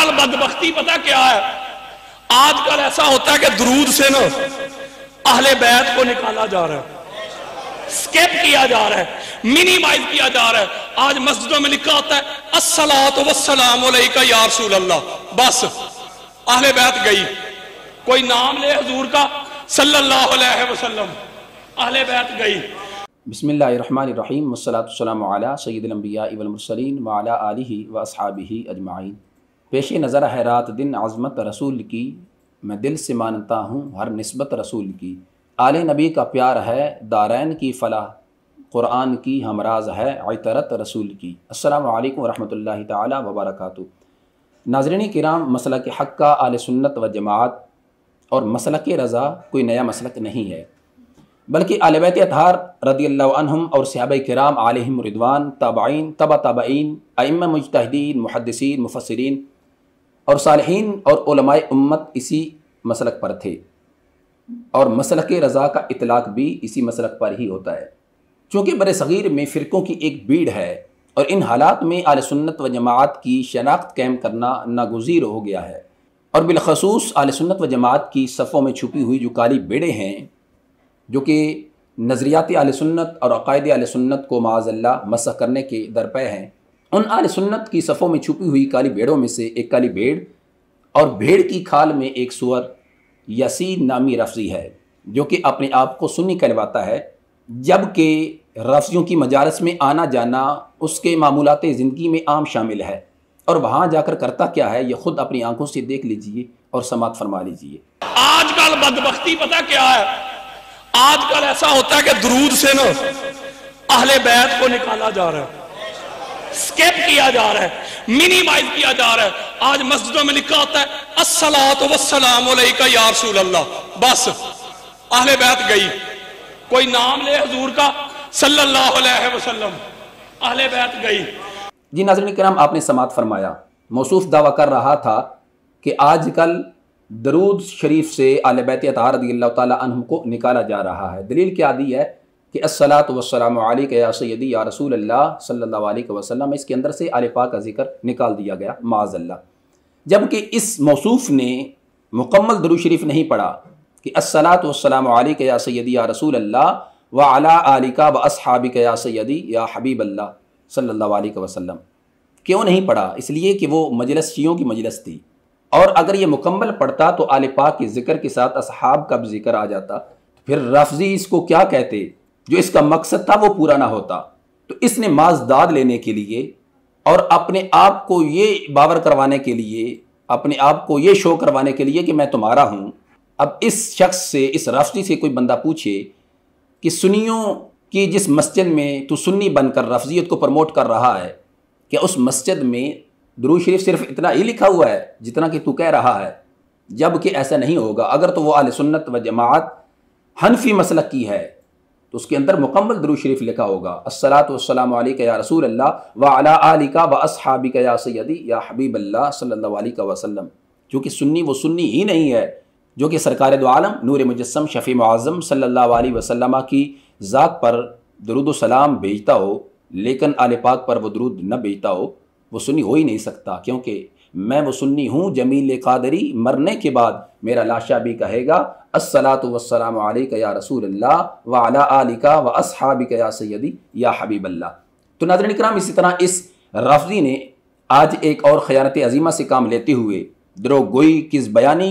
کل بدبختی پتہ کیا ہے؟ آج کل ایسا ہوتا ہے کہ درود سے نا اہل بیت کو نکالا جا رہا ہے، سکیپ کیا جا رہا ہے، منیمائز کیا جا رہا ہے۔ آج مسجدوں میں لکھا ہوتا ہے الصلاۃ والسلام علیکہ یا رسول اللہ، بس اہل بیت گئی، کوئی نام لے حضور کا صلی اللہ علیہ وسلم، اہل بیت گئی۔ بسم اللہ الرحمن الرحیم، والصلاۃ والسلام علی سید الانبیاء والمرسلین وعلی آلہ واصحابہ اجمعین۔ پیش نظر ہے رات دن عظمت رسول کی، میں دل سے مانتا ہوں ہر نسبت رسول کی۔ آل نبی کا پیار ہے دارین کی فلاح، قرآن کی ہمراز ہے عطرت رسول کی۔ السلام علیکم ورحمۃ اللہ تعالی وبرکاتہ۔ ناظرین کرام، مسلک حق کا آل سنت و جماعت اور مسلک رضا کوئی نیا مسلک نہیں ہے، بلکہ اہل بیت اطہار رضی اللہ عنہم اور صحابہ کرام علیہم رضوان، تابعین، تبع تابعین، ائمہ مجتہدین، محدثین، مفسرین اور صالحین اور علماء امت اسی مسلک پر تھے، اور مسلک رضا کا اطلاق بھی اسی مسلک پر ہی ہوتا ہے۔ چونکہ بر صغیر میں فرقوں کی ایک بھیڑ ہے، اور ان حالات میں اہل سنت و جماعت کی شناخت قائم کرنا ناگزیر ہو گیا ہے، اور بالخصوص اہل سنت و جماعت کی صفوں میں چھپی ہوئی جو کالی بھیڑیں ہیں، جو کہ نظریات اہل سنت اور عقائد اہل سنت کو معاذ اللہ مسخ کرنے کے درپے ہیں، ان اہل سنت کی صفوں میں چھپی ہوئی کالی بھیڑوں میں سے ایک کالی بھیڑ اور بھیڑ کی کھال میں ایک سور یاسین نامی رفضی ہے، جو کہ اپنے آپ کو سنی کہلواتا ہے، جبکہ رفضیوں کی مجالس میں آنا جانا اس کے معمولات زندگی میں عام شامل ہے، اور وہاں جا کر کرتا کیا ہے یہ خود اپنی آنکھوں سے دیکھ لیجئے اور سماعت فرما لیجئے۔ آج کل بدبختی پتہ کیا ہے؟ آج کل ایسا ہوتا ہے کہ درود سے نا اہل بیت کو نکالا جا رہا ہے، سکیپ کیا جا رہا ہے، منیمائز کیا جا رہا ہے۔ آج مسجدوں میں لکھا ہوتا ہے الصلاۃ والسلام علیکہ یا رسول اللہ، بس اہل بیت گئی، کوئی نام لے حضور کا صلی اللہ علیہ وسلم، اہل بیت گئی۔ جی ناظرین کرام، آپ نے سماعت فرمایا، موصوف دعویٰ کر رہا تھا کہ آج کل درود شریف سے اہل بیت اطہار رضی اللہ تعالیٰ عنہم کو نکالا جا رہا ہے۔ دلیل کیا دی ہے کہ الصلاۃ والسلام علیکہ یا سیدی یا رسول اللہ صلی اللہ علیہ وسلم، اس کے اندر سے آل پاک کا ذکر نکال دیا گیا معاذ اللہ، جبکہ اس موصوف نے مکمل درود شریف نہیں پڑھا کہ الصلاۃ والسلام علیکہ یا سیدی یا رسول اللہ وعلی آلکہ واصحابک یا سیدی یا حبیب اللہ صلی اللہ علیہ وسلم۔ کیوں نہیں پڑھا؟ اس لیے کہ وہ مجلس شیعوں کی مجلس تھی، اور اگر یہ مکمل پڑھتا تو آل پاک کے ذکر کے ساتھ اصحاب کا بھی ذکر آ جاتا، پھر رفضی اس کو کیا کہتے؟ جو اس کا مقصد تھا وہ پورا نہ ہوتا۔ تو اس نے مازداد لینے کے لیے اور اپنے آپ کو یہ باور کروانے کے لیے، اپنے آپ کو یہ شو کروانے کے لیے کہ میں تمہارا ہوں، اب اس شخص سے، اس رفضی سے کوئی بندہ پوچھے کہ سنیوں کی جس مسجد میں تو سنی بن کر رفضیت کو پروموٹ کر رہا ہے، کہ اس مسجد میں درود شریف صرف اتنا ہی لکھا ہوا ہے جتنا کہ تو کہہ رہا ہے؟ جبکہ ایسا نہیں ہوگا۔ اگر تو وہ اہل سنت و جماعت حنفی مسلک کی ہے تو اس کے اندر مکمل درود شریف لکھا ہوگا الصلاۃ والسلام علیکہ یا رسول اللہ وعلی آلکہ واصحابک یا سیدی یا حبیب اللہ صلی اللہ علیہ وسلم۔ کیونکہ سنی وہ سنی ہی نہیں ہے جو کہ سرکار دو عالم نور مجسم شفیع معظم صلی اللہ علیہ وسلم کی ذات پر درود و سلام بھیجتا ہو، لیکن آل پاک پر وہ درود نہ بھیجتا ہو، وہ سنی ہو ہی نہیں سکتا۔ کیونکہ میں وہ سنی ہوں جمیل قادری، مرنے کے بعد میرا لاشا بھی کہے گا الصلاۃ والسلام علیکہ یا رسول اللہ وعلی آلکہ واصحابک یا سیدی یا حبیب اللہ۔ تو ناظرین کرام، اسی طرح اس رافضی نے آج ایک اور خیانت عظیمہ سے کام لیتے ہوئے دروغ گوئی، کذب بیانی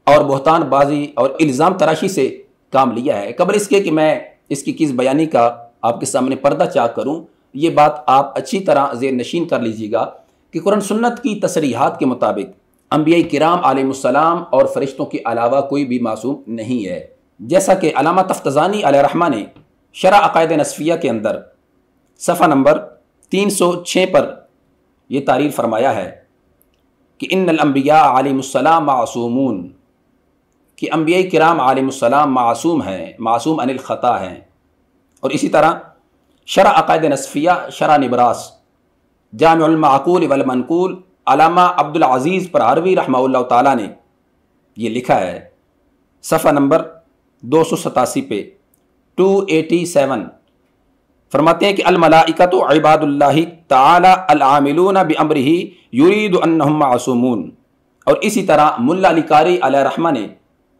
اور بہتان بازی اور الزام تراشی سے کام لیا ہے۔ قبل اس کے کہ میں اس کی کذب بیانی کا آپ کے سامنے پردہ چاک کروں، یہ بات آپ اچھی طرح ذہن نشین کر لیجیے گا کہ قرآن سنت کی تصریحات کے مطابق انبیاء کرام علیہ السلام اور فرشتوں کے علاوہ کوئی بھی معصوم نہیں ہے، جیسا کہ علامہ تفتزانی علیہ الرحمہ نے شرح عقائد نصفیہ کے اندر صفحہ نمبر 306 پر یہ تعریف فرمایا ہے کہ ان الانبیاء علیہ السلام معصومون، کہ انبیاء کرام علیہ السلام معصوم ہیں، معصوم عن الخطا ہیں۔ اور اسی طرح شرح عقائد نصفیہ شرح نبراس جامع المعقول والمنقول علامہ عبدالعزیز پرہروی رحمہ اللہ تعالیٰ نے یہ لکھا ہے صفحہ نمبر 287 پہ 287، فرماتے ہیں کہ الملائکۃ عباد اللہ تعالی العاملون بامرہ یرید انہم معصومون. اور اسی طرح ملا علی قاری علیہ رحمہ نے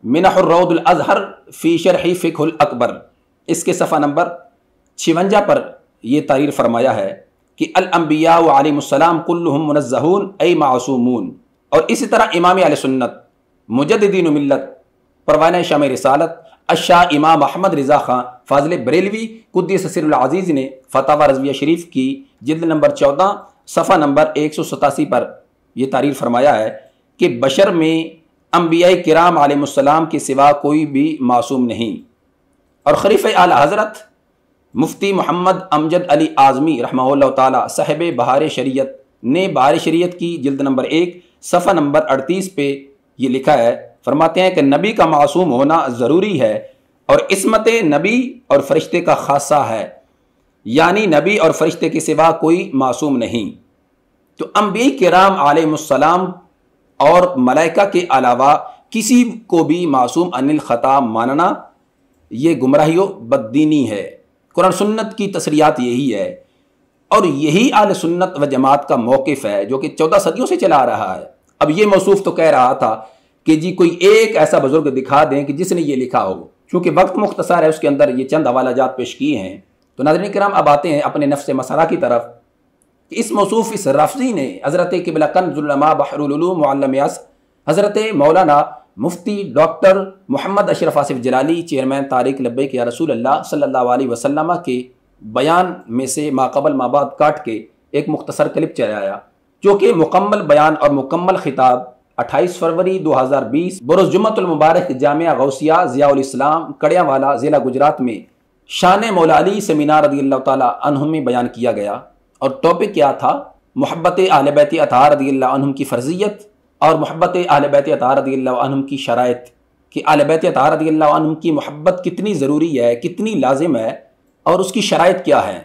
منح الروض الازہر فی شرح فقہ الاکبر اس کے صفحہ نمبر 56 پر یہ تحریر فرمایا ہے کہ الانبیاء علیہم السلام کلہم منزہون ای معصومون. اور اسی طرح امام اہل سنت مجددین ملت پروانہ شمع رسالت الشاہ امام احمد رضا خان فاضل بریلوی قدس سر العزیز نے فتاوی رضویہ شریف کی جلد نمبر 14 صفحہ نمبر 187 پر یہ تحریر فرمایا ہے کہ بشر میں انبیاء کرام علیہ السلام کے سوا کوئی بھی معصوم نہیں. اور خلیفہ اعلی حضرت مفتی محمد امجد علی اعظمی رحمہ اللہ تعالی صاحب بہار شریعت نے بہار شریعت کی جلد نمبر 1 صفحہ نمبر 38 پہ یہ لکھا ہے. فرماتے ہیں کہ نبی کا معصوم ہونا ضروری ہے اور عصمت نبی اور فرشتے کا خاصہ ہے، یعنی نبی اور فرشتے کے سوا کوئی معصوم نہیں. تو انبیاء کرام علیہ السلام اور ملائکہ کے علاوہ کسی کو بھی معصوم عن الخطا ماننا یہ گمراہی و بددینی ہے. قرآن سنت کی تصریحات یہی ہے اور یہی اہل سنت و جماعت کا موقف ہے جو کہ 14 صدیوں سے چلا آ رہا ہے. اب یہ موصوف تو کہہ رہا تھا کہ جی کوئی ایک ایسا بزرگ دکھا دیں کہ جس نے یہ لکھا ہو. چونکہ وقت مختصر ہے اس کے اندر یہ چند حوالہ جات پیش کیے ہیں. تو ناظرین کرام اب آتے ہیں اپنے نفس مسئلہ کی طرف کہ اس موصوف اس رافضی نے حضرت قبلہ کنز العلماء بحر العلوم معلم یاس حضرت مولانا مفتی ڈاکٹر محمد اشرف آصف جلالی چیئرمین تحریک لبیک یا رسول اللہ صلی اللہ علیہ وسلم کے بیان میں سے ما قبل ما بعد کاٹ کے ایک مختصر کلپ چلایا جو کہ مکمل بیان اور مکمل خطاب 28 فروری 2020 بروز جمعۃ المبارک جامعہ غوثیہ ضیاء الاسلام کڑیاں والا ضلع گجرات میں شان مولا علی سیمینار رضی اللہ تعالی عنہ میں بیان کیا گیا. اور ٹاپک کیا تھا؟ محبت اہل بیت اطہار رضی اللہ عنہم کی فرضیت اور محبت اہل بیت اطہار رضی اللہ عنہم کی شرائط، کہ اہل بیت اطہار رضی اللہ عنہم کی محبت کتنی ضروری ہے، کتنی لازم ہے اور اس کی شرائط کیا ہیں،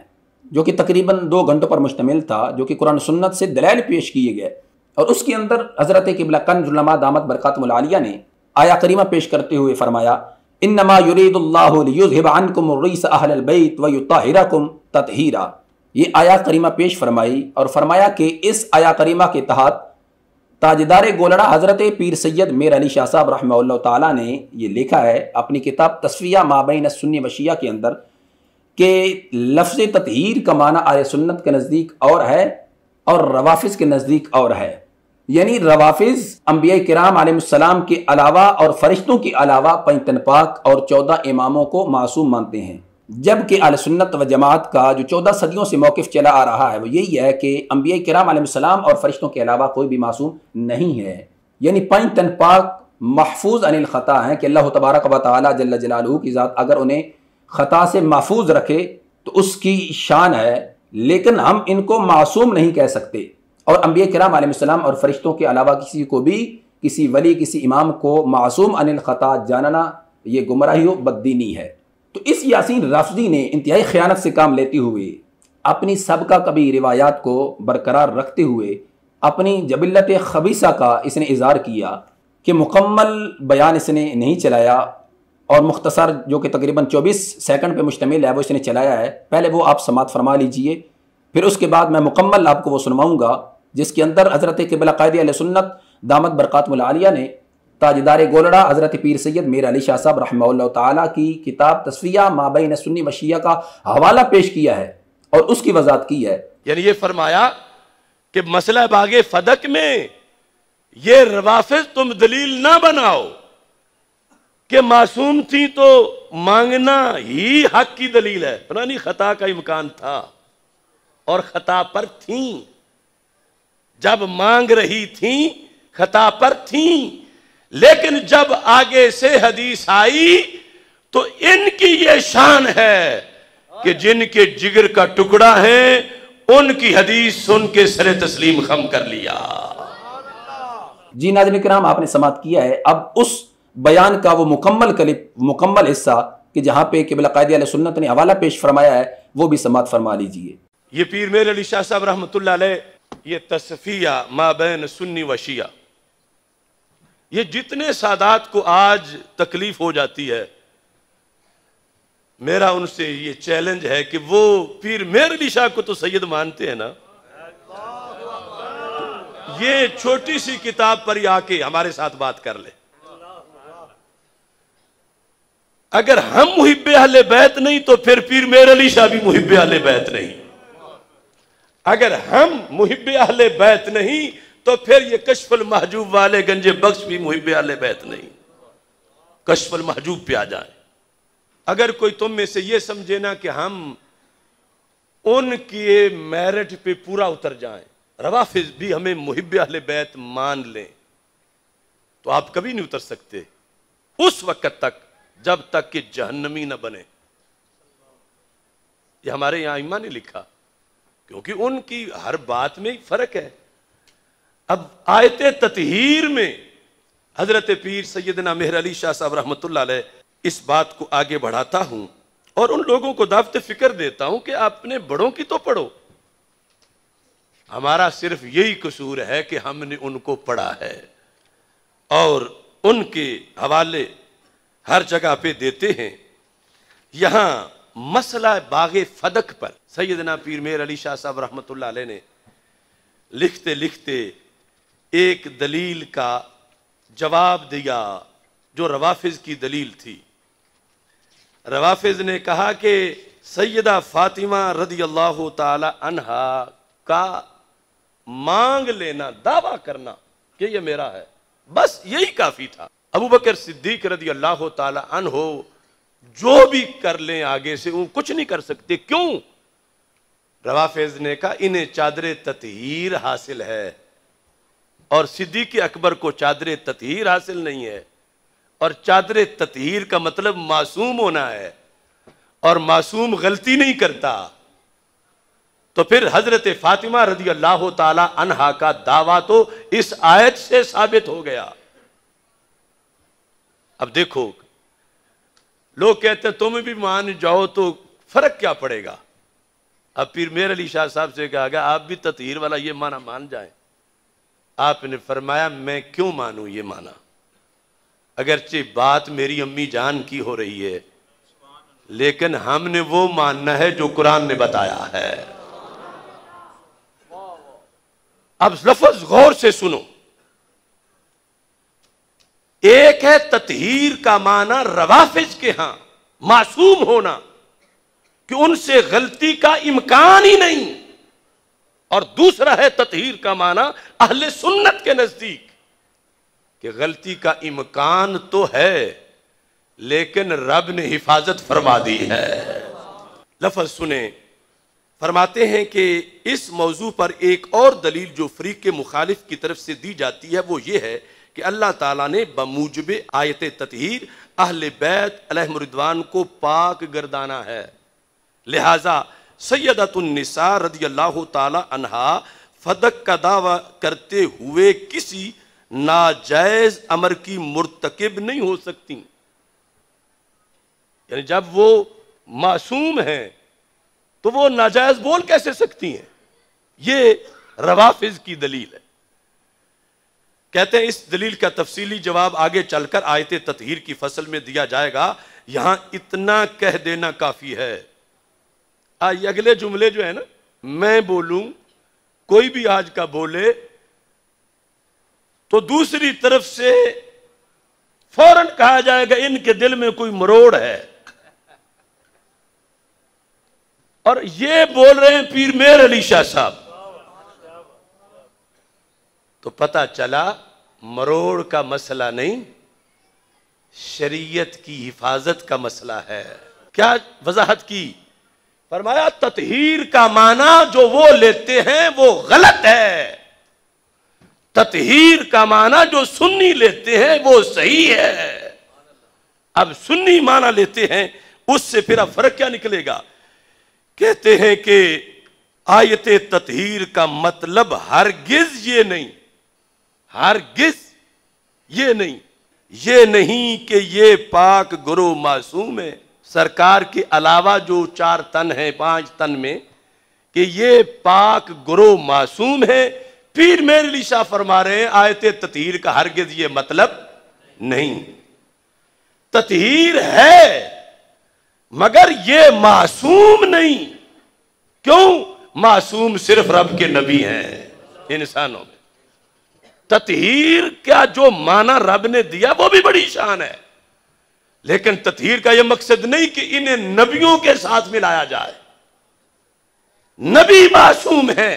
جو کہ تقریباً 2 گھنٹوں پر مشتمل تھا، جو کہ قرآن سنت سے دلائل پیش کیے گئے. اور اس کے اندر حضرت قبلہ کنز العلماء دامت برکاتہم العالیہ نے آیا کریمہ پیش کرتے ہوئے فرمایا انما یرید اللہ لیذھب عنکم الرجس اہل البیت ویطہرکم تطہیرا. یہ آیا کریمہ پیش فرمائی اور فرمایا کہ اس آیا کریمہ کے تحت تاجدار گولڑا حضرت پیر سید میر علی شاہ صاحب رحمہ اللہ تعالیٰ نے یہ لکھا ہے اپنی کتاب تصفیہ ما بین السنی و شیعہ کے اندر کہ لفظ تطہیر کا معنی اہل سنت کے نزدیک اور ہے اور روافظ کے نزدیک اور ہے. یعنی روافظ انبیاء کرام علیہ السلام کے علاوہ اور فرشتوں کے علاوہ 5 تن پاک اور 14 اماموں کو معصوم مانتے ہیں، جبکہ اہل سنت و جماعت کا جو 14 صدیوں سے موقف چلا آ رہا ہے وہ یہی ہے کہ انبیاء کرام علیہ السلام اور فرشتوں کے علاوہ کوئی بھی معصوم نہیں ہے. یعنی 5 تن پاک محفوظ عن الخطا ہیں کہ اللہ تبارک و تعالی جل جلالہ کی ذات اگر انہیں خطا سے محفوظ رکھے تو اس کی شان ہے، لیکن ہم ان کو معصوم نہیں کہہ سکتے. اور انبیاء کرام علیہ السلام اور فرشتوں کے علاوہ کسی کو بھی، کسی ولی، کسی امام کو معصوم عن الخطا جاننا یہ گمراہی و بددینی ہے. تو اس یاسین رافضی نے انتہائی خیانت سے کام لیتے ہوئے اپنی سابقہ کبھی روایات کو برقرار رکھتے ہوئے اپنی جبلت خبیثہ کا اس نے اظہار کیا کہ مکمل بیان اس نے نہیں چلایا اور مختصر جو کہ تقریباً 24 سیکنڈ پہ مشتمل ہے وہ اس نے چلایا ہے. پہلے وہ آپ سماعت فرما لیجئے، پھر اس کے بعد میں مکمل آپ کو وہ سنواؤں گا جس کے اندر حضرت قبلہ قائد اہل سنت دامت برکاتہم العالیہ نے تاجدار گولڑا حضرت پیر سید میر علی شاہ صاحب رحمہ اللہ تعالیٰ کی کتاب تصفیہ ما بین السنی و شیعہ کا حوالہ پیش کیا ہے اور اس کی وضاحت کی ہے. یعنی یہ فرمایا کہ مسئلہ باغ فدق میں یہ روافظ تم دلیل نہ بناؤ کہ معصوم تھی تو مانگنا ہی حق کی دلیل ہے. فلانی خطا کا امکان تھا اور خطا پر تھیں، جب مانگ رہی تھیں خطا پر تھیں، لیکن جب آگے سے حدیث آئی تو ان کی یہ شان ہے کہ جن کے جگر کا ٹکڑا ہے ان کی حدیث سن کے سر تسلیم خم کر لیا. جی ناظرین کرام آپ نے سماعت کیا ہے. اب اس بیان کا وہ مکمل کلپ، مکمل حصہ کہ جہاں پہ قبلہ قائد اہل سنت نے حوالہ پیش فرمایا ہے وہ بھی سماعت فرما لیجئے. یہ پیر میر علی شاہ صاحب رحمۃ اللہ علیہ یہ تصفیہ ما بین سنی و شیعہ، یہ جتنے سادات کو آج تکلیف ہو جاتی ہے میرا ان سے یہ چیلنج ہے کہ وہ پیر مہر علی شاہ کو تو سید مانتے ہیں نا، یہ چھوٹی سی کتاب پر ہی آ کے ہمارے ساتھ بات کر لے۔ اگر ہم محب اہل بیت نہیں تو پھر پیر مہر علی شاہ بھی محب اہل بیت نہیں۔ اگر ہم محب اہل بیت نہیں تو پھر یہ کشف المحجوب والے گنج بخش بھی محب اہل بیت نہیں۔ کشف المحجوب پہ آ جائیں۔ اگر کوئی تم میں سے یہ سمجھے نا کہ ہم ان کے میرٹ پہ پورا اتر جائیں، روافض بھی ہمیں محب اہل بیت مان لیں، تو آپ کبھی نہیں اتر سکتے اس وقت تک جب تک کہ جہنمی نہ بنے۔ یہ ہمارے یہاں ائمہ نے لکھا، کیونکہ ان کی ہر بات میں فرق ہے۔ اب آیت تطہیر میں حضرت پیر سیدنا مہر علی شاہ صاحب رحمۃ اللہ علیہ اس بات کو آگے بڑھاتا ہوں اور ان لوگوں کو دعوت فکر دیتا ہوں کہ اپنے بڑوں کی تو پڑھو۔ ہمارا صرف یہی قصور ہے کہ ہم نے ان کو پڑھا ہے اور ان کے حوالے ہر جگہ پہ دیتے ہیں۔ یہاں مسئلہ باغ فدق پر سیدنا پیر مہر علی شاہ صاحب رحمۃ اللہ علیہ نے لکھتے لکھتے ایک دلیل کا جواب دیا جو روافض کی دلیل تھی۔ روافض نے کہا کہ سیدہ فاطمہ رضی اللہ تعالی عنہا کا مانگ لینا، دعویٰ کرنا کہ یہ میرا ہے، بس یہی کافی تھا۔ ابو بکر صدیق رضی اللہ تعالی عنہ جو بھی کر لیں آگے سے وہ کچھ نہیں کر سکتے۔ کیوں؟ روافض نے کہا انہیں چادر تطہیر حاصل ہے اور صدیق اکبر کو چادر تطہیر حاصل نہیں ہے، اور چادر تطہیر کا مطلب معصوم ہونا ہے، اور معصوم غلطی نہیں کرتا۔ تو پھر حضرت فاطمہ رضی اللہ تعالی عنہا کا دعویٰ تو اس آیت سے ثابت ہو گیا۔ اب دیکھو لوگ کہتے ہیں تم بھی مان جاؤ تو فرق کیا پڑے گا؟ اب پیر مہر علی شاہ صاحب سے کہا گیا آپ بھی تطہیر والا یہ معنی مان جائیں۔ آپ نے فرمایا میں کیوں مانوں یہ معنی، اگرچہ بات میری امی جان کی ہو رہی ہے لیکن ہم نے وہ ماننا ہے جو قرآن نے بتایا ہے۔ اب لفظ غور سے سنو، ایک ہے تطہیر کا معنی روافض کے ہاں معصوم ہونا کہ ان سے غلطی کا امکان ہی نہیں، اور دوسرا ہے تطہیر کا معنی اہل سنت کے نزدیک کہ غلطی کا امکان تو ہے لیکن رب نے حفاظت فرما دی ہے۔ لفظ سنیں، فرماتے ہیں کہ اس موضوع پر ایک اور دلیل جو فریق کے مخالف کی طرف سے دی جاتی ہے وہ یہ ہے کہ اللہ تعالیٰ نے بموجب آیت تطہیر اہل بیت علیہم رضوان کو پاک گردانا ہے، لہٰذا سیدۃ النساء رضی اللہ تعالی عنہا فدق کا دعویٰ کرتے ہوئے کسی ناجائز امر کی مرتکب نہیں ہو سکتی۔ یعنی جب وہ معصوم ہیں تو وہ ناجائز بول کیسے سکتی ہیں؟ یہ روافض کی دلیل ہے۔ کہتے ہیں اس دلیل کا تفصیلی جواب آگے چل کر آیت تطہیر کی فصل میں دیا جائے گا، یہاں اتنا کہہ دینا کافی ہے۔ یہ اگلے جملے جو ہے نا، میں بولوں کوئی بھی آج کا بولے تو دوسری طرف سے فوراً کہا جائے گا ان کے دل میں کوئی مروڑ ہے، اور یہ بول رہے ہیں پیر مہر علی شاہ صاحب، تو پتہ چلا مروڑ کا مسئلہ نہیں، شریعت کی حفاظت کا مسئلہ ہے۔ کیا وضاحت کی؟ فرمایا تطہیر کا معنی جو وہ لیتے ہیں وہ غلط ہے، تطہیر کا معنی جو سنی لیتے ہیں وہ صحیح ہے۔ اب سنی معنی لیتے ہیں اس سے پھر اب فرق کیا نکلے گا؟ کہتے ہیں کہ آیت تطہیر کا مطلب ہرگز یہ نہیں، ہرگز یہ نہیں، یہ نہیں کہ یہ پاک گروہ معصوم ہے، سرکار کے علاوہ جو 4 تن ہیں 5 تن میں، کہ یہ پاک گروہ معصوم ہے۔ پیر مہر علی شاہ فرما رہے ہیں آیت تطہیر کا ہرگز یہ مطلب نہیں، تطہیر ہے مگر یہ معصوم نہیں. کیوں؟ معصوم صرف رب کے نبی ہیں انسانوں میں. تطہیر کا جو معنی رب نے دیا وہ بھی بڑی شان ہے، لیکن تطہیر کا یہ مقصد نہیں کہ انہیں نبیوں کے ساتھ ملایا جائے. نبی معصوم ہیں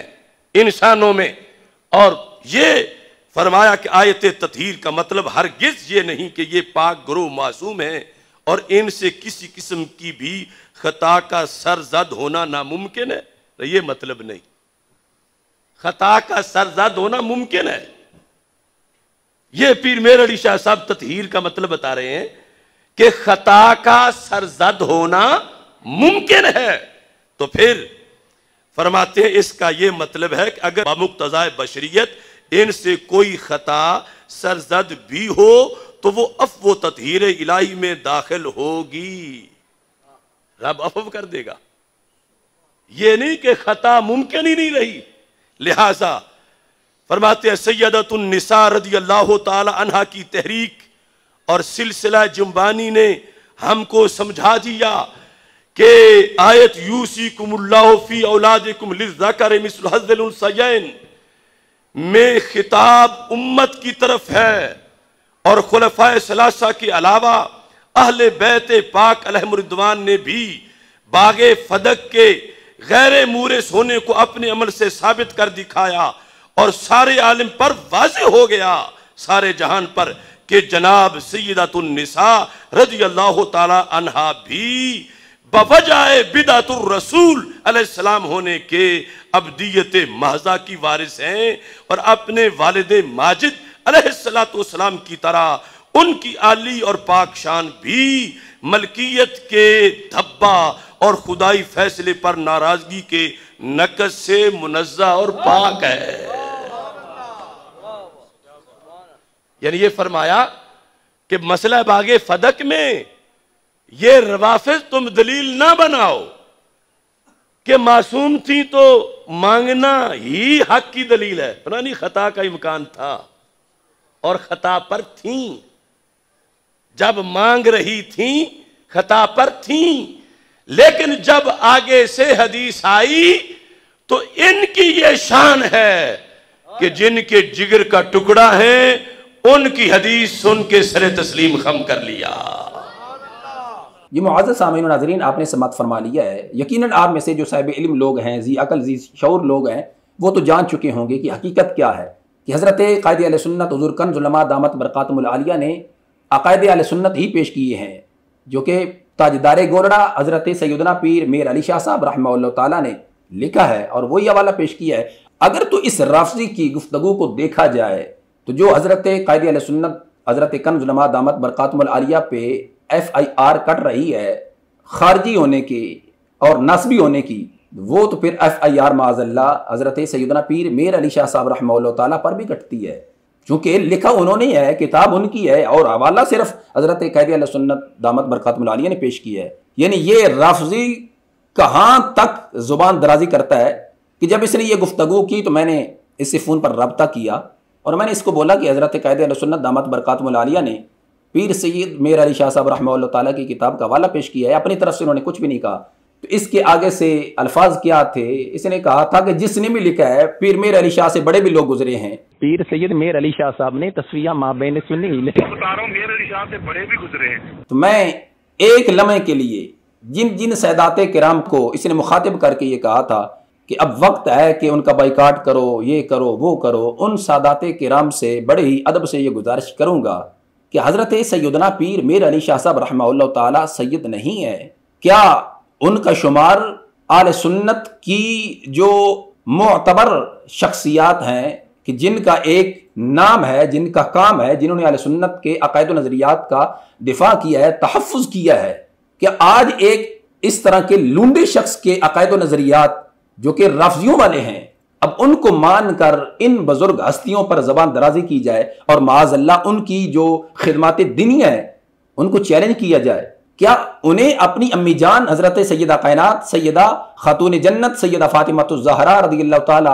انسانوں میں. اور یہ فرمایا کہ آیت تطہیر کا مطلب ہرگز یہ نہیں کہ یہ پاک گروہ معصوم ہیں اور ان سے کسی قسم کی بھی خطا کا سرزد ہونا ناممکن ہے. یہ مطلب نہیں. خطا کا سرزد ہونا ممکن ہے. یہ پیر میر علی شاہ صاحب تطہیر کا مطلب بتا رہے ہیں کہ خطا کا سرزد ہونا ممکن ہے. تو پھر فرماتے ہیں اس کا یہ مطلب ہے کہ اگر بمقتضائے بشریت ان سے کوئی خطا سرزد بھی ہو تو وہ عفو و تطہیر الہی میں داخل ہوگی. رب عفو کر دے گا. یہ نہیں کہ خطا ممکن ہی نہیں رہی. لہذا فرماتے ہیں سیدۃ النساء رضی اللہ تعالی عنہا کی تحریک اور سلسلہ جنبانی نے ہم کو سمجھا دیا کہ آیت یوصیکم اللہ فی اولادکم للذکر مثل حظ الانثیین میں خطاب امت کی طرف ہے، اور خلفائے ثلاثہ کے علاوہ اہل بیت پاک علیہم الرضوان نے بھی باغ فدق کے غیر مورث ہونے کو اپنے عمل سے ثابت کر دکھایا، اور سارے عالم پر واضح ہو گیا، سارے جہان پر، کہ جناب سیدۃ النساء رضی اللہ تعالی عنہا بھی بوجہ بدعت الرسول علیہ السلام ہونے کے ابدیت محضہ کی وارث ہیں، اور اپنے والد ماجد علیہ السلام کی طرح ان کی عالی اور پاک شان بھی ملکیت کے دھبا اور خدائی فیصلے پر ناراضگی کے نقص سے منزہ اور پاک ہے. یعنی یہ فرمایا کہ مسئلہ باغ فدق میں یہ روافض تم دلیل نہ بناؤ کہ معصوم تھی تو مانگنا ہی حق کی دلیل ہے. پرانی خطا کا امکان تھا اور خطا پر تھیں، جب مانگ رہی تھیں خطا پر تھیں، لیکن جب آگے سے حدیث آئی تو ان کی یہ شان ہے کہ جن کے جگر کا ٹکڑا ہے ان کی حدیث سن کے سر تسلیم خم کر لیا. یہ معزز سامعین و ناظرین آپ نے سماعت فرما لیا ہے. یقیناً آپ میں سے جو صاحب علم لوگ ہیں، ذی عقل ذی شعور لوگ ہیں، وہ تو جان چکے ہوں گے کہ حقیقت کیا ہے، کہ حضرت قائد اہل سنت حضور کنز العلماء دامت برکاتہم العالیہ نے عقائد اہل سنت ہی پیش کیے ہیں، جو کہ تاجدار گولڑا حضرت سیدنا پیر میر علی شاہ صاحب رحمہ اللہ تعالیٰ نے لکھا ہے اور وہی حوالہ پیش کیا ہے. اگر تو اس رافضی کی گفتگو کو دیکھا جائے تو جو حضرت قائد اہل سنت حضرت کنز العلماء دامت برکاتہم العالیہ پہ FIR کٹ رہی ہے خارجی ہونے کی اور نسبی ہونے کی، وہ تو پھر FIR معاذ اللہ حضرت سیدنا پیر میر علی شاہ صاحب رحمہ اللہ تعالیٰ پر بھی کٹتی ہے، چونکہ لکھا انہوں نے ہے، کتاب ان کی ہے، اور حوالہ صرف حضرت قائد اہل سنت دامت برکاتہم العالیہ نے پیش کی ہے. یعنی یہ رافضی کہاں تک زبان درازی کرتا ہے کہ جب اس نے یہ گفتگو کی تو میں نے اس سے فون پر رابطہ کیا اور میں نے اس کو بولا کہ حضرت قائد اہل سنت دامت برکاتہم العالیہ نے پیر سید میر علی شاہ صاحب رحمہ اللہ تعالیٰ کی کتاب کا حوالہ پیش کیا ہے، اپنی طرف سے انہوں نے کچھ بھی نہیں کہا. تو اس کے آگے سے الفاظ کیا تھے؟ اس نے کہا تھا کہ جس نے بھی لکھا ہے پیر میر علی شاہ سے بڑے بھی لوگ گزرے ہیں. پیر سید میر علی شاہ صاحب نے تصفیہ مابین سنی بتا رہا ہوں، میر علی شاہ سے بڑے بھی گزرے ہیں. تو میں ایک لمحے کے لیے جن سادات کرام کو اس نے مخاطب کر کے یہ کہا تھا کہ اب وقت ہے کہ ان کا بائیکاٹ کرو، یہ کرو وہ کرو، ان سادات کرام سے بڑے ہی ادب سے یہ گزارش کروں گا کہ حضرت سیدنا پیر میر علی شاہ صاحب رحمہ اللہ تعالیٰ سید نہیں ہے. کیا ان کا شمار آل سنت کی جو معتبر شخصیات ہیں کہ جن کا ایک نام ہے، جن کا کام ہے، جنہوں نے آل سنت کے عقائد و نظریات کا دفاع کیا ہے، تحفظ کیا ہے، کہ آج ایک اس طرح کے لونڈے شخص کے عقائد و نظریات جو کہ رافضیوں والے ہیں، اب ان کو مان کر ان بزرگ ہستیوں پر زبان درازی کی جائے اور معاذ اللہ ان کی جو خدمات دینی ہے ان کو چیلنج کیا جائے؟ کیا انہیں اپنی امی جان حضرت سیدہ کائنات سیدہ خاتون جنت سیدہ فاطمہ الزہرا رضی اللہ تعالی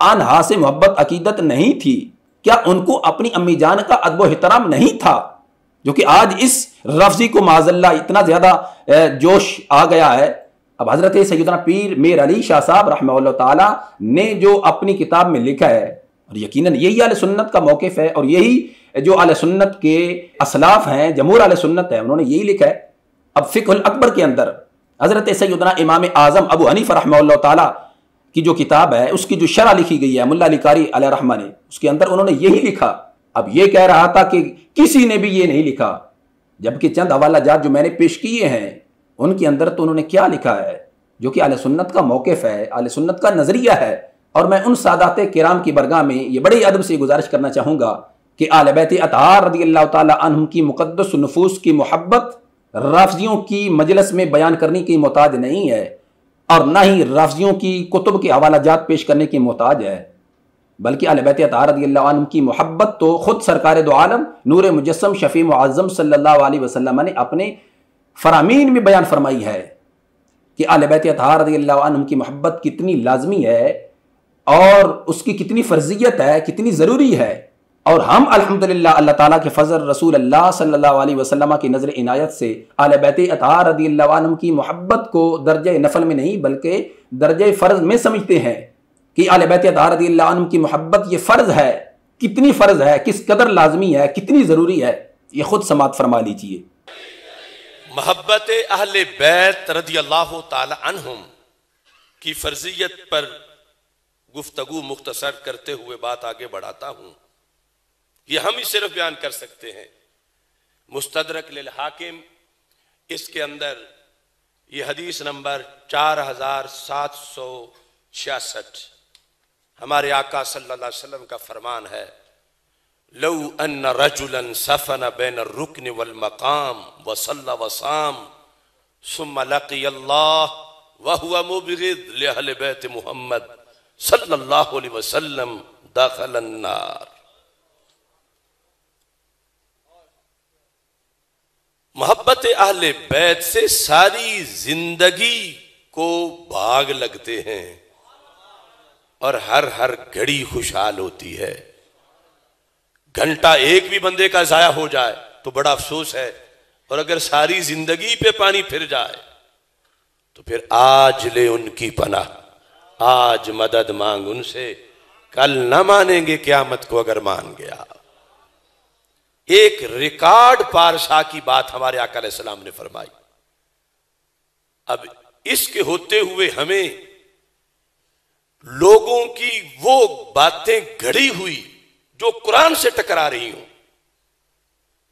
عنہا سے محبت عقیدت نہیں تھی؟ کیا ان کو اپنی امی جان کا ادب و احترام نہیں تھا جو کہ آج اس رفضی کو معاذ اللہ اتنا زیادہ جوش آ گیا ہے. اب حضرت سیدنا پیر میر علی شاہ صاحب رحمہ اللہ تعالی نے جو اپنی کتاب میں لکھا ہے، اور یقیناً یہی اہل سنت کا موقف ہے، اور یہی جو اہل سنت کے اسلاف ہیں، جمہور اہل سنت ہیں، انہوں نے یہی لکھا ہے. اب فقہ الاکبر کے اندر حضرت سیدنا امام اعظم ابو حنیفہ رحمہ اللہ تعالی کی جو کتاب ہے، اس کی جو شرح لکھی گئی ہے ملا علی قاری علیہ رحمہ نے، اس کے اندر انہوں نے یہی لکھا. اب یہ کہہ رہا تھا کہ کسی نے بھی یہ نہیں لکھا، جبکہ چند حوالہ جات جو میں نے پیش کیے ہیں ان کے اندر تو انہوں نے کیا لکھا ہے، جو کہ اہل سنت کا موقف ہے، اہل سنت کا نظریہ ہے. اور میں ان سادات کرام کی برگاہ میں یہ بڑے ادب سے گزارش کرنا چاہوں گا کہ اہل بیت اطہار رضی اللہ تعالی عنہم کی مقدس نفوس کی محبت رافضیوں کی مجلس میں بیان کرنے کی محتاج نہیں ہے، اور نہ ہی رافضیوں کی کتب کے حوالہ جات پیش کرنے کی محتاج ہے، بلکہ اہل بیت اطہار رضی اللہ عنہم کی محبت تو خود سرکار دو عالم نور مجسم شفیع معظم صلی اللہ علیہ وسلم نے اپنے فرامین میں بیان فرمائی ہے کہ اہل بیت اطہار رضی اللہ عنہم کی محبت کتنی لازمی ہے اور اس کی کتنی فرضیت ہے، کتنی ضروری ہے. اور ہم الحمدللہ اللہ تعالیٰ کے فضل رسول اللہ صلی اللہ علیہ وسلم کی نظر عنایت سے اہل بیت اطہار رضی اللہ عنہم کی محبت کو درجہ نفل میں نہیں بلکہ درجہ فرض میں سمجھتے ہیں کہ اہل بیت اطہار رضی اللہ عنہم کی محبت یہ فرض ہے. کتنی فرض ہے، کس قدر لازمی ہے، کتنی ضروری ہے، یہ خود سماعت فرما لیجئے. محبت اہل بیت رضی اللہ تعالی عنہم کی فرضیت پر گفتگو مختصر کرتے ہوئے بات آگے بڑھاتا ہوں. یہ ہم ہی صرف بیان کر سکتے ہیں. مستدرک للحاکم اس کے اندر یہ حدیث نمبر 4766 ہمارے آقا صلی اللہ علیہ وسلم کا فرمان ہے، لو ان رجلا سفن بین الرکن والمقام وصلى وصام ثم لقي الله وهو مبغض لأهل بیت محمد صلی اللہ علیہ وسلم داخل النار. محبت اہل بیت سے ساری زندگی کو بھاگ لگتے ہیں اور ہر گھڑی خوشحال ہوتی ہے. گھنٹہ ایک بھی بندے کا ضائع ہو جائے تو بڑا افسوس ہے، اور اگر ساری زندگی پہ پانی پھر جائے تو پھر آج لے ان کی پناہ، آج مدد مانگ ان سے، کل نہ مانیں گے قیامت کو اگر مان گیا. ایک ریکارڈ پارسا کی بات ہمارے آقا علیہ السلام نے فرمائی. اب اس کے ہوتے ہوئے ہمیں لوگوں کی وہ باتیں گھڑی ہوئی جو قرآن سے ٹکرا رہی ہوں،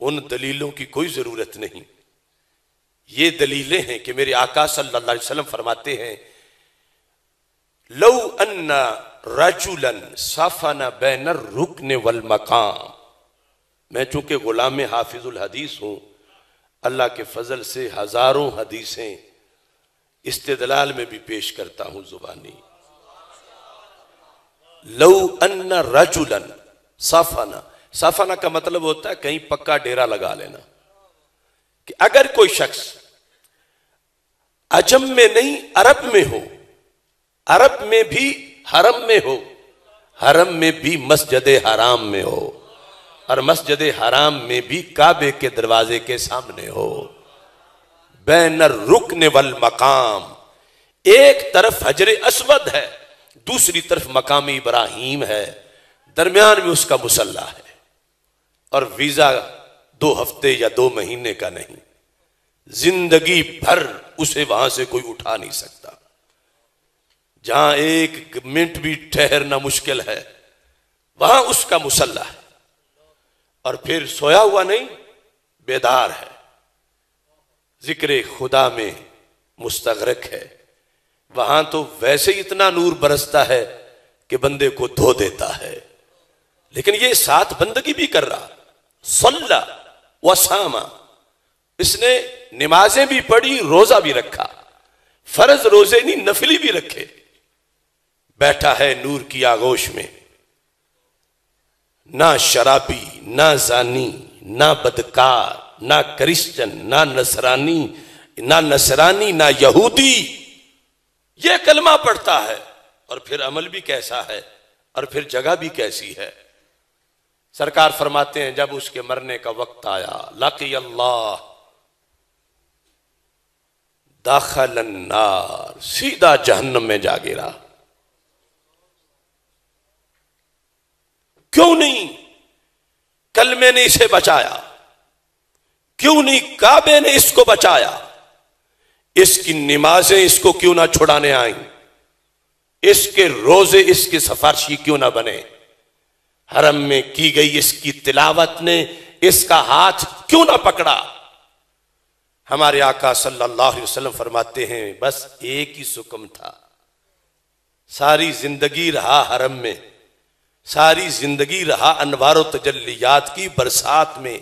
ان دلیلوں کی کوئی ضرورت نہیں. یہ دلیلیں ہیں کہ میرے آقا صلی اللہ علیہ وسلم فرماتے ہیں، لو ان رجلا سفن بین الرکن والمقام. میں چونکہ غلام حافظ الحدیث ہوں، اللہ کے فضل سے ہزاروں حدیثیں استدلال میں بھی پیش کرتا ہوں زبانی. لو ان رجلا سفن کا مطلب ہوتا ہے کہیں پکا ڈیرا لگا لینا، کہ اگر کوئی شخص عجم میں نہیں عرب میں ہو، عرب میں بھی حرم میں ہو، حرم میں بھی مسجد حرام میں ہو، اور مسجد حرام میں بھی کعبے کے دروازے کے سامنے ہو، بین الرکن والمقام، ایک طرف حجر اسود ہے، دوسری طرف مقام ابراہیم ہے، درمیان میں اس کا مصلی ہے، اور ویزا 2 ہفتے یا 2 مہینے کا نہیں، زندگی بھر اسے وہاں سے کوئی اٹھا نہیں سکتا. جہاں 1 منٹ بھی ٹھہرنا مشکل ہے وہاں اس کا مصلی ہے، اور پھر سویا ہوا نہیں، بیدار ہے، ذکر خدا میں مستغرق ہے. وہاں تو ویسے ہی اتنا نور برستا ہے کہ بندے کو دھو دیتا ہے، لیکن یہ ساتھ بندگی بھی کر رہا، صلی وصام، اس نے نمازیں بھی پڑھی، روزہ بھی رکھا، فرض روزے نہیں نفلی بھی رکھے، بیٹھا ہے نور کی آغوش میں، نہ شرابی، نہ زانی، نہ بدکار، نہ کرسچن، نہ نصرانی، نہ یہودی، یہ کلمہ پڑھتا ہے، اور پھر عمل بھی کیسا ہے، اور پھر جگہ بھی کیسی ہے. سرکار فرماتے ہیں جب اس کے مرنے کا وقت آیا لقی اللہ داخل النار، سیدھا جہنم میں جا گرا. کیوں نہیں کلمے نے اسے بچایا؟ کیوں نہیں کعبے نے اس کو بچایا؟ اس کی نمازیں اس کو کیوں نہ چھڑانے آئیں؟ اس کے روزے اس کے سفارشی کیوں نہ بنے؟ حرم میں کی گئی اس کی تلاوت نے اس کا ہاتھ کیوں نہ پکڑا؟ ہمارے آقا صلی اللہ علیہ وسلم فرماتے ہیں بس ایک ہی حکم تھا، ساری زندگی رہا حرم میں، ساری زندگی رہا انوار و تجلیات کی برسات میں،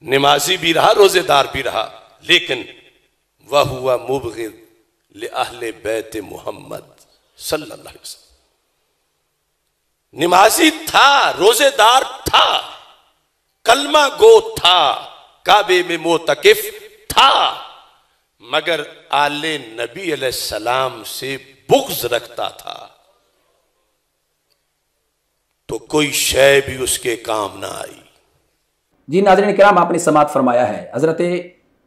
نمازی بھی رہا روزے دار بھی رہا، لیکن وَهُوَ مُبْغِضٌ لِأَهْلِ بَيْتِ محمد صلی اللہ علیہ وسلم. نمازی تھا، روزے دار تھا، کلمہ گو تھا، کعبے میں معتکف تھا، مگر آل نبی علیہ السلام سے بغض رکھتا تھا تو کوئی شے بھی اس کے کام نہ آئی. جی ناظرین کرام، آپ نے سماعت فرمایا ہے حضرت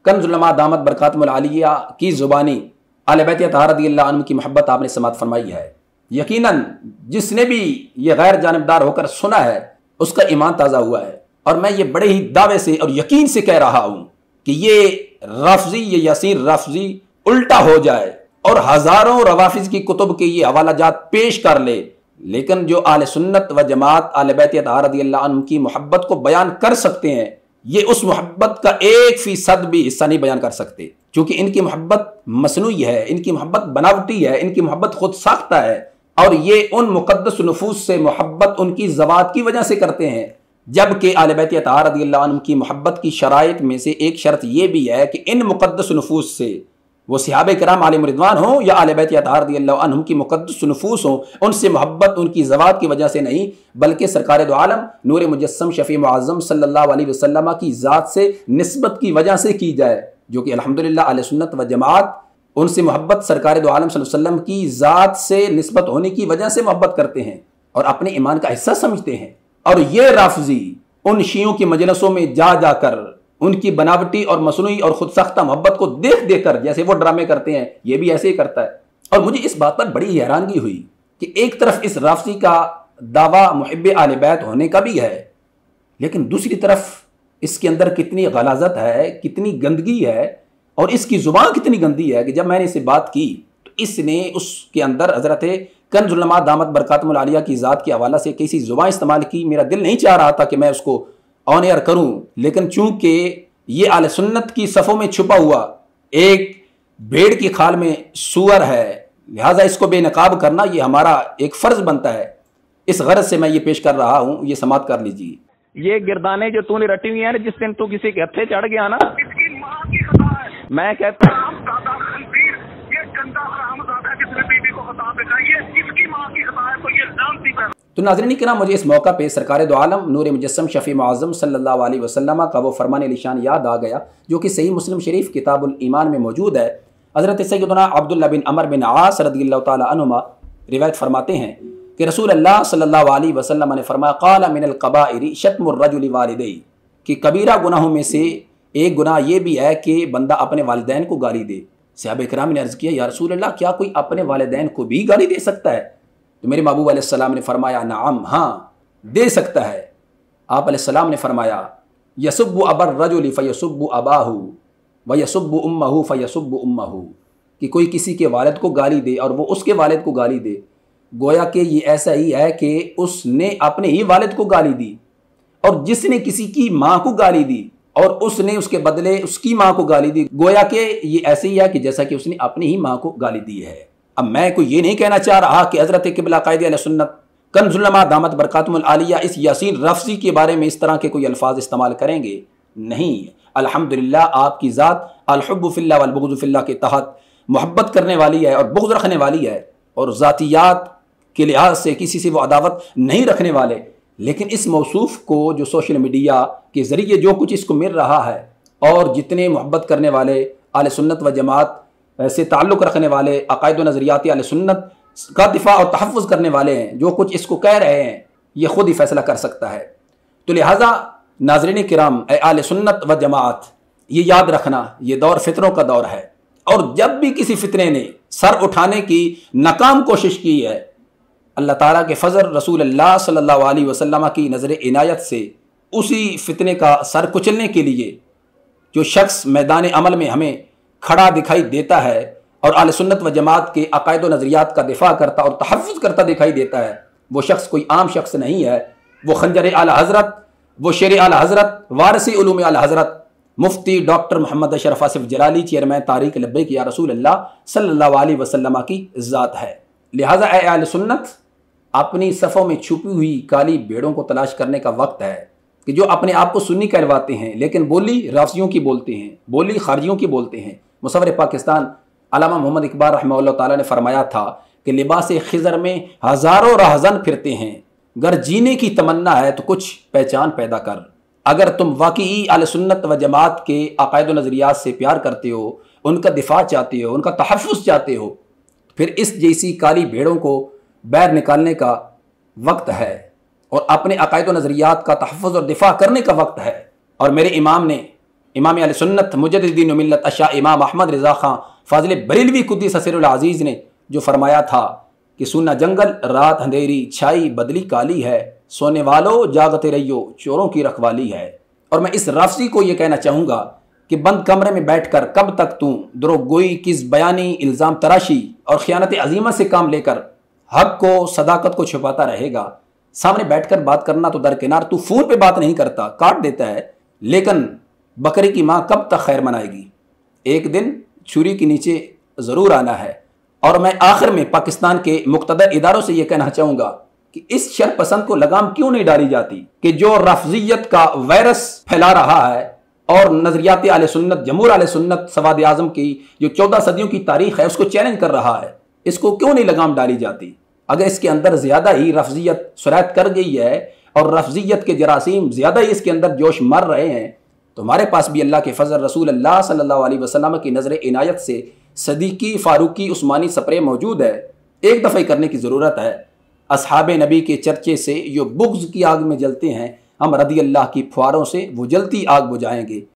کنز العلماء دامت برکاتہم العالیہ کی زبانی اہل بیت اطہار رضی اللہ عنہ کی محبت آپ نے سماعت فرمائی ہے. یقیناً جس نے بھی یہ غیر جانبدار ہو کر سنا ہے اس کا ایمان تازہ ہوا ہے، اور میں یہ بڑے ہی دعوے سے اور یقین سے کہہ رہا ہوں کہ یہ رافضی، یہ یاسین رافضی الٹا ہو جائے اور ہزاروں روافض کی کتب کے یہ حوالہ جات پیش کر لے، لیکن جو اہل سنت و جماعت اہل بیت اطہار رضی اللہ عنہ کی محبت کو بیان کر سکتے ہیں، یہ اس محبت کا 1% بھی حصہ نہیں بیان کر سکتے، چونکہ ان کی محبت مصنوعی ہے، ان کی محبت بناوٹی ہے، ان کی محبت خود ساختہ ہے، اور یہ ان مقدس نفوس سے محبت ان کی ذوات کی وجہ سے کرتے ہیں. جبکہ اہل بیت اطہار رضی اللہ عنہ کی محبت کی شرائط میں سے ایک شرط یہ بھی ہے کہ ان مقدس نفوس سے، وہ صحابہ کرام علیہم رضوان ہوں یا اہل بیت اطہار رضی اللہ عنہم کی مقدس نفوس ہوں، ان سے محبت ان کی ذوات کی وجہ سے نہیں بلکہ سرکار دو عالم نور مجسم شفیع معظم صلی اللہ علیہ وسلم کی ذات سے نسبت کی وجہ سے کی جائے، جو کہ الحمدللہ اہل سنت و جماعت ان سے محبت سرکار دو عالم صلی اللہ علیہ وسلم کی ذات سے نسبت ہونے کی وجہ سے محبت کرتے ہیں اور اپنے ایمان کا حصہ سمجھتے ہیں. اور یہ رافضی ان شیعوں کی مجلسوں میں جا جا کر ان کی بناوٹی اور مصنوعی اور خود ساختہ محبت کو دیکھ دیکھ کر جیسے وہ ڈرامے کرتے ہیں یہ بھی ایسے ہی کرتا ہے. اور مجھے اس بات پر بڑی حیرانگی ہوئی کہ ایک طرف اس رافضی کا دعویٰ محب اہل بیت ہونے کا بھی ہے، لیکن دوسری طرف اس کے اندر کتنی غلاظت ہے، کتنی گندگی ہے، اور اس کی زبان کتنی گندی ہے کہ جب میں نے اسے بات کی تو اس نے اس کے اندر حضرت کنز العلماء دامت برکاتہم العالیہ کی ذات کے حوالہ سے کیسی زبان استعمال کی. میرا دل نہیں چاہ رہا تھا کہ میں اس کو آن ایئر کروں، لیکن چونکہ یہ اہل سنت کی صفوں میں چھپا ہوا ایک بھیڑ کی کھال میں سور ہے، لہٰذا اس کو بے نقاب کرنا یہ ہمارا ایک فرض بنتا ہے. اس غرض سے میں یہ پیش کر رہا ہوں، یہ سماعت کر لیجیے. یہ گردانے جو تو نے رٹی ہوئی ہیں نا، جس دن تو کسی کے ہتھے چڑھ گیا نا، اس کی ماں کی خطا ہے. میں کہتا ہوں حرامزادہ خنزیر، یہ گندا حرامزادہ جس نے بیوی کو خطا بتائی ہے، اس کی ماں کی خطا ہے، تو یہ لعنتی پیدا. تو ناظرین کرام، مجھے اس موقع پہ سرکار دو عالم نور مجسم شفیع معظم صلی اللہ علیہ وسلم کا وہ فرمان علی شان یاد آ گیا جو کہ صحیح مسلم شریف کتاب الایمان میں موجود ہے. حضرت سیدنا عبداللہ بن عمر بن عاص رضی اللہ تعالی عنہما روایت فرماتے ہیں کہ رسول اللہ صلی اللہ علیہ وسلم نے فرمایا قال من القبائر شتم الرجل والدی، کہ کبیرہ گناہوں میں سے ایک گناہ یہ بھی ہے کہ بندہ اپنے والدین کو گالی دے. صحابہ کرام نے عرض کیا یا رسول اللہ کیا کوئی اپنے والدین کو بھی گالی دے سکتا ہے؟ تو میرے محبوب علیہ السلام نے فرمایا نعم، ہاں دے سکتا ہے. آپ علیہ السلام نے فرمایا یسب ابا الرجل فیسب اباہ ویسب امہ فیسب امہ، کہ کوئی کسی کے والد کو گالی دے اور وہ اس کے والد کو گالی دے، گویا کہ یہ ایسا ہی ہے کہ اس نے اپنے ہی والد کو گالی دی، اور جس نے کسی کی ماں کو گالی دی اور اس نے اس کے بدلے اس کی ماں کو گالی دی، گویا کہ یہ ایسے ہی ہے کہ جیسا کہ اس نے اپنی ہی ماں کو گالی دی ہے. اب میں کوئی یہ نہیں کہنا چاہ رہا کہ حضرت قبلہ قائد اہل سنت کنز العلماء دامت برکاتہم العالیہ اس یاسین رافضی کے بارے میں اس طرح کے کوئی الفاظ استعمال کریں گے، نہیں. الحمدللہ آپ کی ذات الحب فی اللہ والبغض فی اللہ کے تحت محبت کرنے والی ہے اور بغض رکھنے والی ہے، اور ذاتیات کے لحاظ سے کسی سے وہ عداوت نہیں رکھنے والے. لیکن اس موصوف کو جو سوشل میڈیا کے ذریعے جو کچھ اس کو مل رہا ہے، اور جتنے محبت کرنے والے اہل سنت و جماعت سے تعلق رکھنے والے عقائد و نظریات اہل سنت کا دفاع اور تحفظ کرنے والے ہیں، جو کچھ اس کو کہہ رہے ہیں یہ خود ہی فیصلہ کر سکتا ہے. تو لہٰذا ناظرین کرام اے آل سنت و جماعت، یہ یاد رکھنا یہ دور فتنوں کا دور ہے، اور جب بھی کسی فتنے نے سر اٹھانے کی ناکام کوشش کی ہے، اللہ تعالیٰ کے فضل، رسول اللہ صلی اللہ علیہ وسلم کی نظر عنایت سے اسی فتنے کا سر کچلنے کے لیے جو شخص میدان عمل میں ہمیں کھڑا دکھائی دیتا ہے اور اہل سنت و جماعت کے عقائد و نظریات کا دفاع کرتا اور تحفظ کرتا دکھائی دیتا ہے، وہ شخص کوئی عام شخص نہیں ہے، وہ خنجر اعلی حضرت، وہ شیر اعلی حضرت، وارث علوم اعلی حضرت مفتی ڈاکٹر محمد اشرف آصف جلالی، چیئرمین تحریک لبیک یا رسول اللہ صلی اللہ علیہ وسلم کی ذات ہے۔ لہٰذا اے اہل سنت، اپنی صفوں میں چھپی ہوئی کالی بھیڑوں کو تلاش کرنے کا وقت ہے کہ جو اپنے آپ کو سنی کہلواتے ہیں لیکن بولی رافضیوں کی بولتے ہیں، بولی خارجیوں کی بولتے ہیں۔ مصور پاکستان علامہ محمد اقبال رحمہ اللہ تعالیٰ نے فرمایا تھا کہ لباس خضر میں ہزاروں راہزن پھرتے ہیں، گر جینے کی تمنا ہے تو کچھ پہچان پیدا کر۔ اگر تم واقعی اہل سنت و جماعت کے عقائد و نظریات سے پیار کرتے ہو، ان کا دفاع چاہتے ہو، ان کا تحفظ چاہتے ہو، پھر اس جیسی کالی بھیڑوں کو باہر نکالنے کا وقت ہے اور اپنے عقائد و نظریات کا تحفظ اور دفاع کرنے کا وقت ہے۔ اور میرے امام نے، امام اہل سنت مجدد دین و ملت اشاہ امام احمد رضا خان فاضل بریلوی قدس سر العزیز نے جو فرمایا تھا کہ سونا جنگل رات اندھیری چھائی بدلی کالی ہے، سونے والو جاگتے رہیو چوروں کی رکھوالی ہے۔ اور میں اس رافضی کو یہ کہنا چاہوں گا کہ بند کمرے میں بیٹھ کر کب تک تو دروغ گوئی، کس بیانی، الزام تراشی اور خیانت عظیمہ سے کام لے کر حق کو، صداقت کو چھپاتا رہے گا؟ سامنے بیٹھ کر بات کرنا تو درکنار، تو فون پہ بات نہیں کرتا، کاٹ دیتا ہے، لیکن بکری کی ماں کب تک خیر منائے گی؟ ایک دن چھری کے نیچے ضرور آنا ہے۔ اور میں آخر میں پاکستان کے مقتدر اداروں سے یہ کہنا چاہوں گا کہ اس شر پسند کو لگام کیوں نہیں ڈالی جاتی کہ جو رافضیت کا وائرس پھیلا رہا ہے اور نظریات اہل سنت، جمہور اہل سنت سواد اعظم کی جو 14 صدیوں کی تاریخ ہے اس کو چیلنج کر رہا ہے، اس کو کیوں نہیں لگام ڈالی جاتی؟ اگر اس کے اندر زیادہ ہی رافضیت سرایت کر گئی ہے اور رافضیت کے جراثیم زیادہ ہی اس کے اندر جوش مر رہے ہیں، تو ہمارے پاس بھی اللہ کے فضل، رسول اللہ صلی اللہ علیہ وسلم کی نظر عنایت سے صدیقی، فاروقی، عثمانی سپرے موجود ہے۔ ایک دفعہ کرنے کی ضرورت ہے۔ اصحاب نبی کے چرچے سے جو بغض کی آگ میں جلتے ہیں، ہم رضی اللہ کی پھواروں سے وہ جلتی آگ بجھائیں گے۔